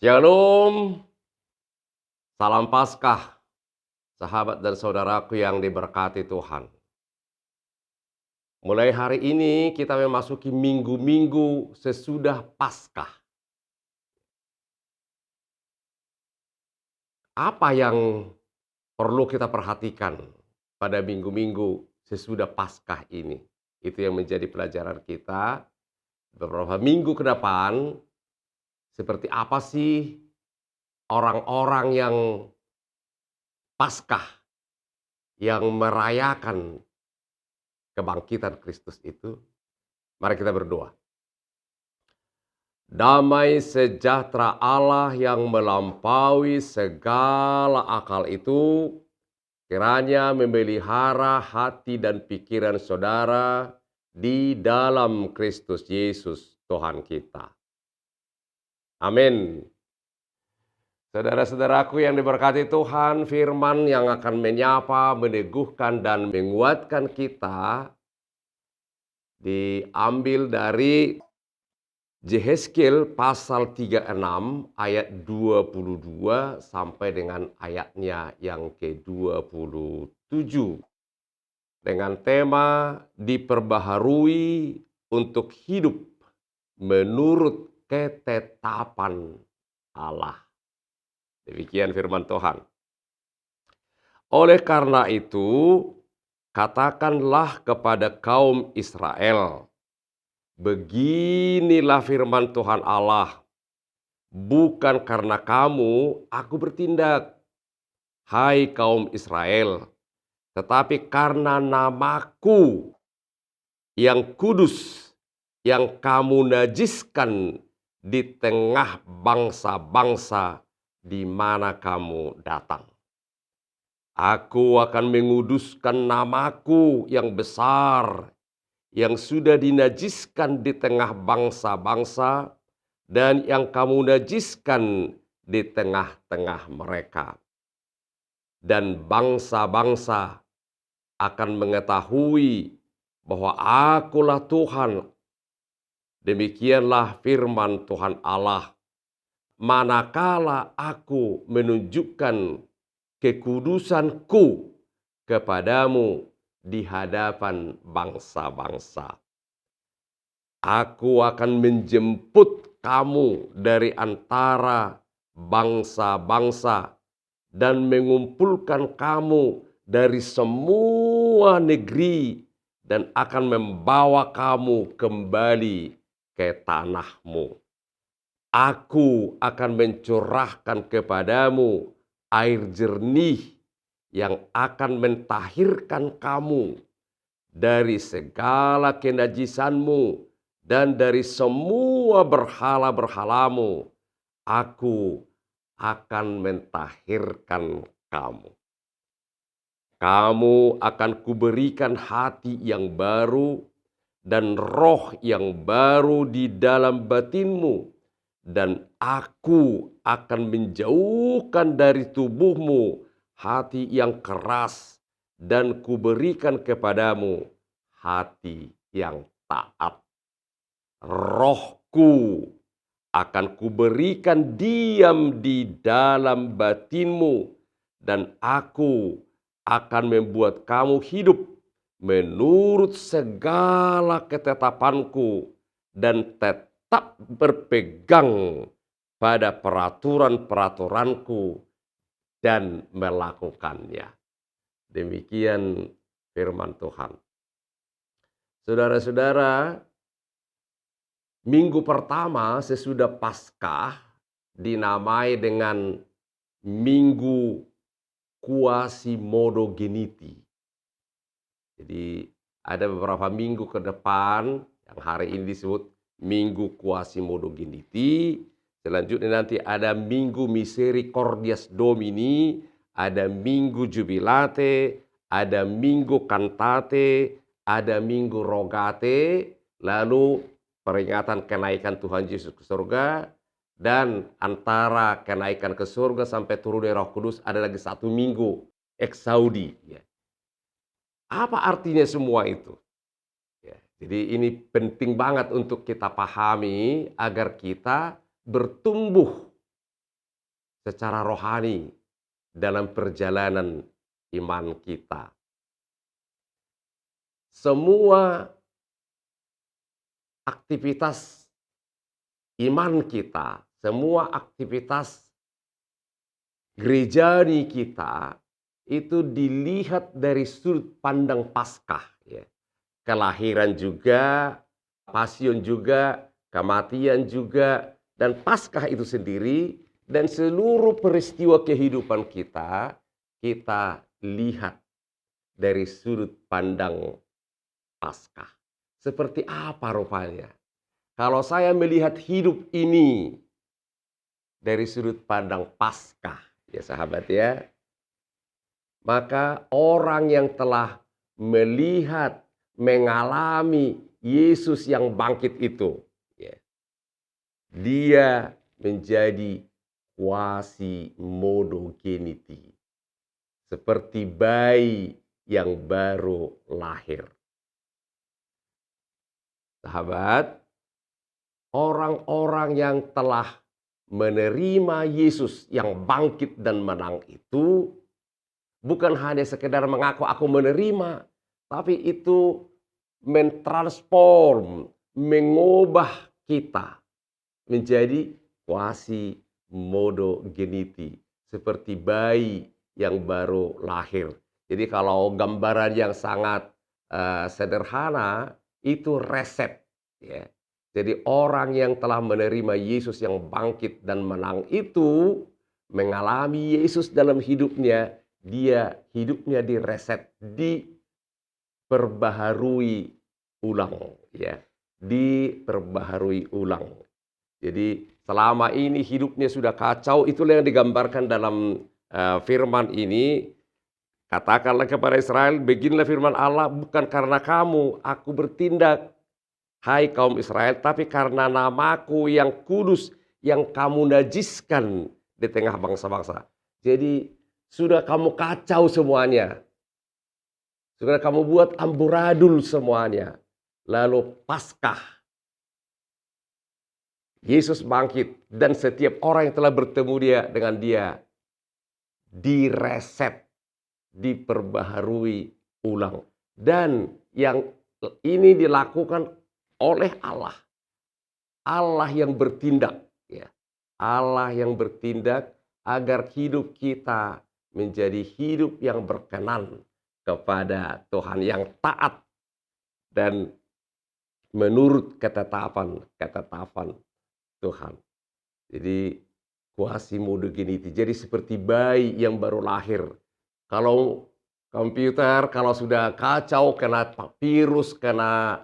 Shalom, salam Paskah, sahabat dan saudaraku yang diberkati Tuhan. Mulai hari ini kita memasuki minggu-minggu sesudah Paskah. Apa yang perlu kita perhatikan pada minggu-minggu sesudah Paskah ini? Itu yang menjadi pelajaran kita beberapa minggu ke depan. Seperti apa sih orang-orang yang Paskah, yang merayakan kebangkitan Kristus itu? Mari kita berdoa. Damai sejahtera Allah yang melampaui segala akal itu kiranya memelihara hati dan pikiran saudara di dalam Kristus Yesus Tuhan kita. Amin. Saudara-saudaraku yang diberkati Tuhan, firman yang akan menyapa, meneguhkan, dan menguatkan kita diambil dari Yehezkiel pasal 36 ayat 22 sampai dengan ayatnya yang ke-27. Dengan tema diperbaharui untuk hidup menurut ketetapan Allah. Demikian firman Tuhan. Oleh karena itu, katakanlah kepada kaum Israel, beginilah firman Tuhan Allah, bukan karena kamu aku bertindak, hai kaum Israel, tetapi karena namaku yang kudus, yang kamu najiskan di tengah bangsa-bangsa di mana kamu datang. Aku akan menguduskan namaku yang besar, yang sudah dinajiskan di tengah bangsa-bangsa, dan yang kamu najiskan di tengah-tengah mereka. Dan bangsa-bangsa akan mengetahui bahwa akulah Tuhan. Demikianlah firman Tuhan Allah. Manakala aku menunjukkan kekudusanku kepadamu di hadapan bangsa-bangsa. Aku akan menjemput kamu dari antara bangsa-bangsa dan mengumpulkan kamu dari semua negeri dan akan membawa kamu kembali ke tanahmu. Aku akan mencurahkan kepadamu air jernih yang akan mentahirkan kamu dari segala kenajisanmu dan dari semua berhala-berhalamu. Aku akan mentahirkan kamu. Kamu akan kuberikan hati yang baru dan roh yang baru di dalam batinmu. Dan aku akan menjauhkan dari tubuhmu hati yang keras dan kuberikan kepadamu hati yang taat. Rohku akan kuberikan diam di dalam batinmu dan aku akan membuat kamu hidup menurut segala ketetapanku dan tetap berpegang pada peraturan-peraturanku dan melakukannya. Demikian firman Tuhan. Saudara-saudara, minggu pertama sesudah Paskah dinamai dengan Minggu Quasimodo-Geniti. Jadi ada beberapa minggu ke depan yang hari ini disebut Minggu Quasimodo-Geniti. Selanjutnya nanti ada Minggu Misericordias Domini, ada Minggu Jubilate, ada Minggu Cantate, ada Minggu Rogate, lalu peringatan kenaikan Tuhan Yesus ke surga, dan antara kenaikan ke surga sampai turunnya Roh Kudus ada lagi satu minggu, Eksaudi. Apa artinya semua itu? Jadi ini penting banget untuk kita pahami agar kita bertumbuh secara rohani dalam perjalanan iman kita. Semua aktivitas iman kita, semua aktivitas gerejani kita itu dilihat dari sudut pandang Paskah, ya. Kelahiran juga, pasion juga, kematian juga, dan Paskah itu sendiri dan seluruh peristiwa kehidupan kita, kita lihat dari sudut pandang Paskah. Seperti apa rupanya? Kalau saya melihat hidup ini dari sudut pandang Paskah, ya sahabat ya, maka orang yang telah melihat, mengalami Yesus yang bangkit itu, ya, dia menjadi quasi-modogeniti, seperti bayi yang baru lahir. Sahabat, orang-orang yang telah menerima Yesus yang bangkit dan menang itu bukan hanya sekedar mengaku aku menerima, tapi itu mentransform, mengubah kita menjadi quasi-modogeniti, seperti bayi yang baru lahir. Jadi kalau gambaran yang sangat sederhana itu resep, ya. Jadi orang yang telah menerima Yesus yang bangkit dan menang itu mengalami Yesus dalam hidupnya, dia hidupnya direset, diperbaharui ulang, ya. Diperbaharui ulang. Jadi selama ini hidupnya sudah kacau, itulah yang digambarkan dalam firman ini. Katakanlah kepada Israel, beginilah firman Allah, bukan karena kamu aku bertindak, hai kaum Israel, tapi karena namaku yang kudus yang kamu najiskan di tengah bangsa-bangsa. Jadi sudah kamu kacau semuanya. Sudah kamu buat amburadul semuanya. Lalu Paskah, Yesus bangkit dan setiap orang yang telah bertemu dengan dia direset, diperbaharui ulang. Dan yang ini dilakukan oleh Allah. Allah yang bertindak, ya. Allah yang bertindak agar hidup kita menjadi hidup yang berkenan kepada Tuhan, yang taat dan menurut ketetapan Tuhan. Jadi quasi-modogeniti. Jadi seperti bayi yang baru lahir. Kalau komputer kalau sudah kacau, kena virus, kena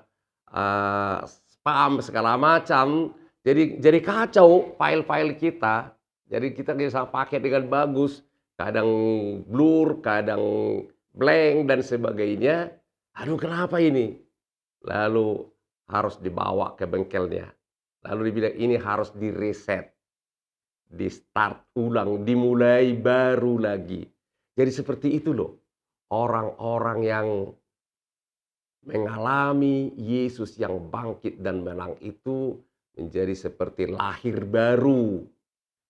spam segala macam, jadi kacau file-file kita. Jadi kita bisa pakai dengan bagus, kadang blur, kadang blank dan sebagainya. Aduh, kenapa ini? Lalu harus dibawa ke bengkelnya. Lalu dibilang ini harus di-reset, di-start ulang, dimulai baru lagi. Jadi seperti itu loh, orang-orang yang mengalami Yesus yang bangkit dan menang itu menjadi seperti lahir baru,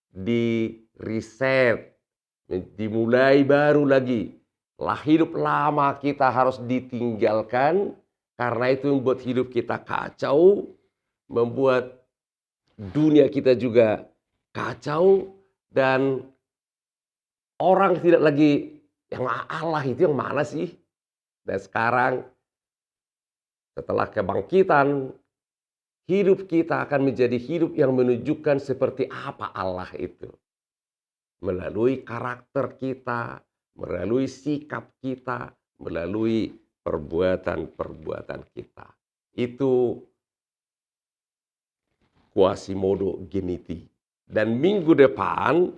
di-reset, dimulai baru lagi. Hidup lama kita harus ditinggalkan, karena itu membuat hidup kita kacau, membuat dunia kita juga kacau, dan orang tidak lagi yang Allah itu yang mana sih? Dan sekarang setelah kebangkitan, hidup kita akan menjadi hidup yang menunjukkan seperti apa Allah itu. Melalui karakter kita, melalui sikap kita, melalui perbuatan-perbuatan kita. Itu quasi-modogeniti. Dan minggu depan,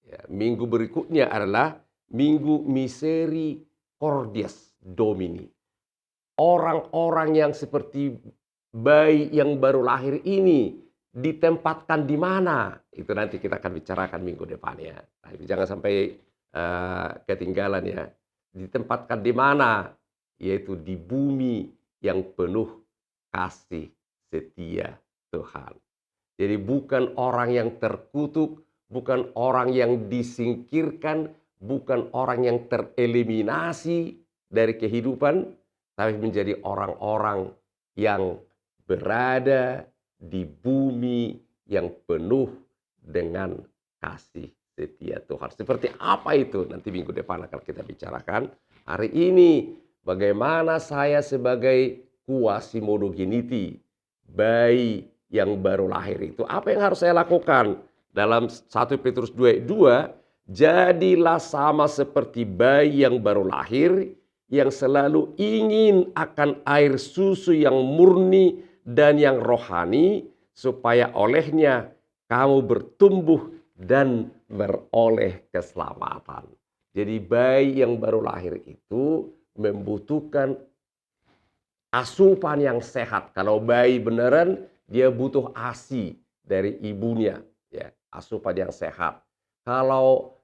ya, minggu berikutnya adalah minggu Misericordias Domini. Orang-orang yang seperti bayi yang baru lahir ini ditempatkan di mana? Itu nanti kita akan bicarakan minggu depan ya. Nah, jangan sampai ketinggalan ya. Ditempatkan di mana? Yaitu di bumi yang penuh kasih setia Tuhan. Jadi bukan orang yang terkutuk, bukan orang yang disingkirkan, bukan orang yang tereliminasi dari kehidupan, tapi menjadi orang-orang yang berada di bumi yang penuh dengan kasih setia Tuhan. Seperti apa itu? Nanti minggu depan akan kita bicarakan. Hari ini bagaimana saya sebagai Quasimodo-Geniti, bayi yang baru lahir itu, apa yang harus saya lakukan? Dalam 1 Petrus 2:2, jadilah sama seperti bayi yang baru lahir, yang selalu ingin akan air susu yang murni dan yang rohani, supaya olehnya kamu bertumbuh dan beroleh keselamatan. Jadi bayi yang baru lahir itu membutuhkan asupan yang sehat. Kalau bayi beneran, dia butuh ASI dari ibunya, ya, asupan yang sehat. Kalau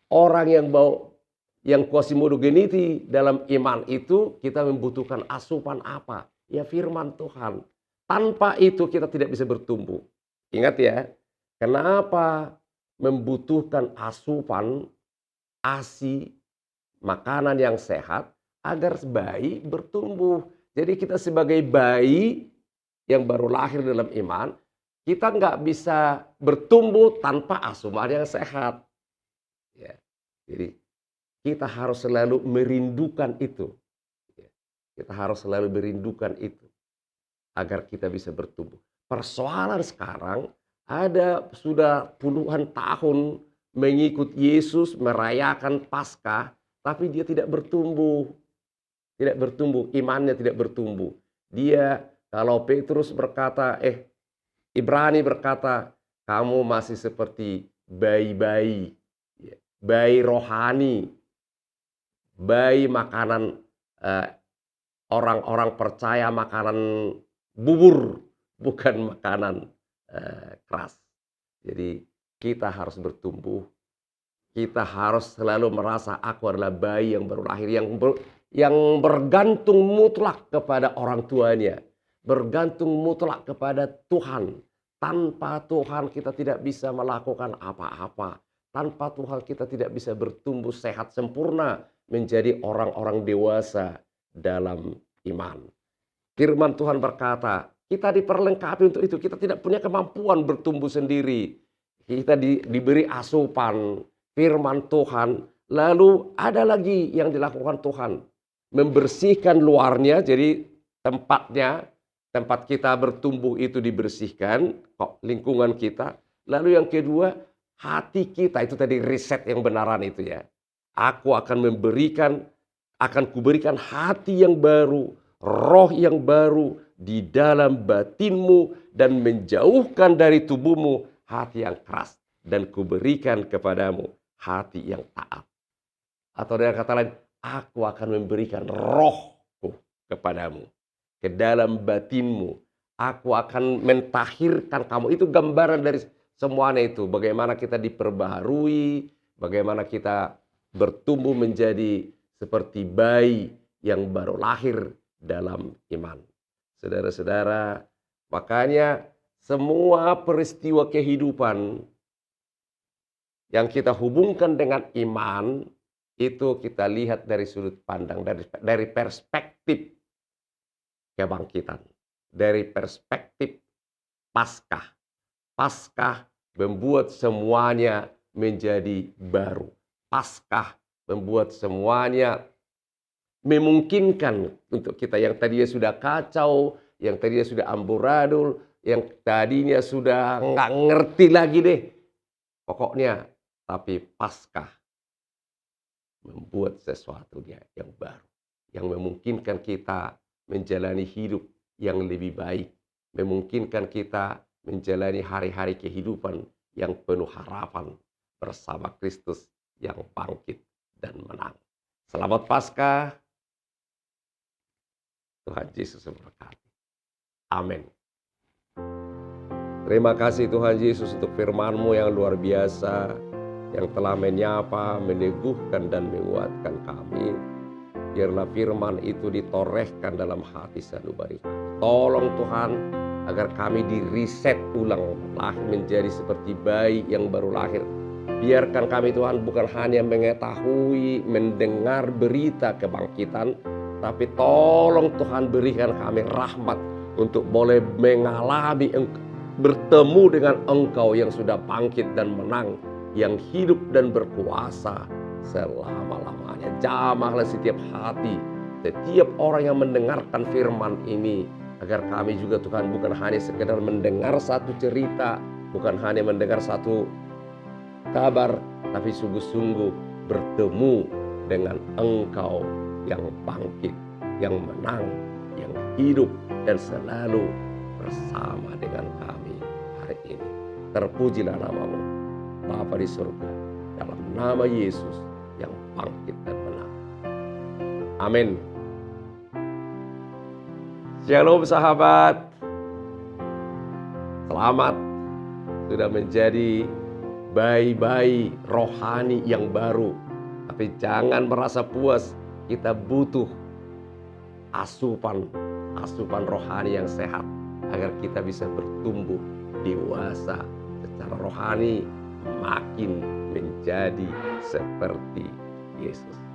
orang yang Quasimodo-Geniti dalam iman itu, kita membutuhkan asupan apa? Ya firman Tuhan. Tanpa itu kita tidak bisa bertumbuh. Ingat ya, kenapa membutuhkan asupan ASI, makanan yang sehat, agar bayi bertumbuh. Jadi kita sebagai bayi yang baru lahir dalam iman, kita nggak bisa bertumbuh tanpa asupan yang sehat. Ya. Jadi kita harus selalu merindukan itu. Ya. Kita harus selalu merindukan itu agar kita bisa bertumbuh. Persoalan sekarang ada sudah puluhan tahun mengikut Yesus merayakan Paskah, tapi dia tidak bertumbuh. Tidak bertumbuh, imannya tidak bertumbuh. Dia, kalau Petrus berkata, Ibrani berkata, kamu masih seperti bayi-bayi, bayi rohani, bayi makanan orang-orang percaya makanan bubur, bukan makanan keras. Jadi kita harus bertumbuh. Kita harus selalu merasa aku adalah bayi yang baru lahir, yang bergantung mutlak kepada orang tuanya. Bergantung mutlak kepada Tuhan. Tanpa Tuhan kita tidak bisa melakukan apa-apa. Tanpa Tuhan kita tidak bisa bertumbuh sehat sempurna menjadi orang-orang dewasa dalam iman. Firman Tuhan berkata, kita diperlengkapi untuk itu. Kita tidak punya kemampuan bertumbuh sendiri. Kita diberi asupan firman Tuhan. Lalu ada lagi yang dilakukan Tuhan. Membersihkan luarnya, jadi tempat kita bertumbuh itu dibersihkan, lingkungan kita. Lalu yang kedua, hati kita, itu tadi riset yang benaran itu ya. Aku akan kuberikan hati yang baru, roh yang baru di dalam batinmu, dan menjauhkan dari tubuhmu hati yang keras, dan kuberikan kepadamu hati yang taat. Atau dengan kata lain, aku akan memberikan rohku kepadamu, ke dalam batinmu. Aku akan mentahirkan kamu. Itu gambaran dari semuanya itu. Bagaimana kita diperbaharui, bagaimana kita bertumbuh menjadi seperti bayi yang baru lahir dalam iman. Saudara-saudara, makanya semua peristiwa kehidupan yang kita hubungkan dengan iman, itu kita lihat dari sudut pandang, dari perspektif kebangkitan, dari perspektif Paskah. Paskah membuat semuanya menjadi baru. Paskah membuat semuanya memungkinkan untuk kita yang tadinya sudah kacau, yang tadinya sudah amburadul, yang tadinya sudah nggak ngerti lagi deh. Pokoknya, tapi Paskah membuat sesuatu yang baru, yang memungkinkan kita menjalani hidup yang lebih baik, memungkinkan kita menjalani hari-hari kehidupan yang penuh harapan bersama Kristus yang bangkit dan menang. Selamat Paskah. Tuhan Yesus memberkati. Amin. Terima kasih Tuhan Yesus untuk firman-Mu yang luar biasa, yang telah menyapa, meneguhkan dan menguatkan kami. Biarlah firman itu ditorehkan dalam hati sanubari kami. Tolong Tuhan, agar kami di-reset ulang, lahir menjadi seperti bayi yang baru lahir. Biarkan kami Tuhan bukan hanya mengetahui, mendengar berita kebangkitan, tapi tolong Tuhan berikan kami rahmat untuk boleh mengalami bertemu dengan Engkau yang sudah bangkit dan menang, yang hidup dan berkuasa selama-lamanya. Jamahlah setiap hati, setiap orang yang mendengarkan firman ini, agar kami juga Tuhan bukan hanya sekedar mendengar satu cerita, bukan hanya mendengar satu kabar, tapi sungguh-sungguh bertemu dengan Engkau yang bangkit, yang menang, yang hidup dan selalu bersama dengan kami hari ini. Terpujilah nama-Mu Bapa di surga, dalam nama Yesus yang bangkit dan menang. Amin. Shalom sahabat. Selamat sudah menjadi bayi-bayi rohani yang baru. Tapi jangan merasa puas, kita butuh asupan rohani yang sehat agar kita bisa bertumbuh dewasa secara rohani, makin menjadi seperti Yesus.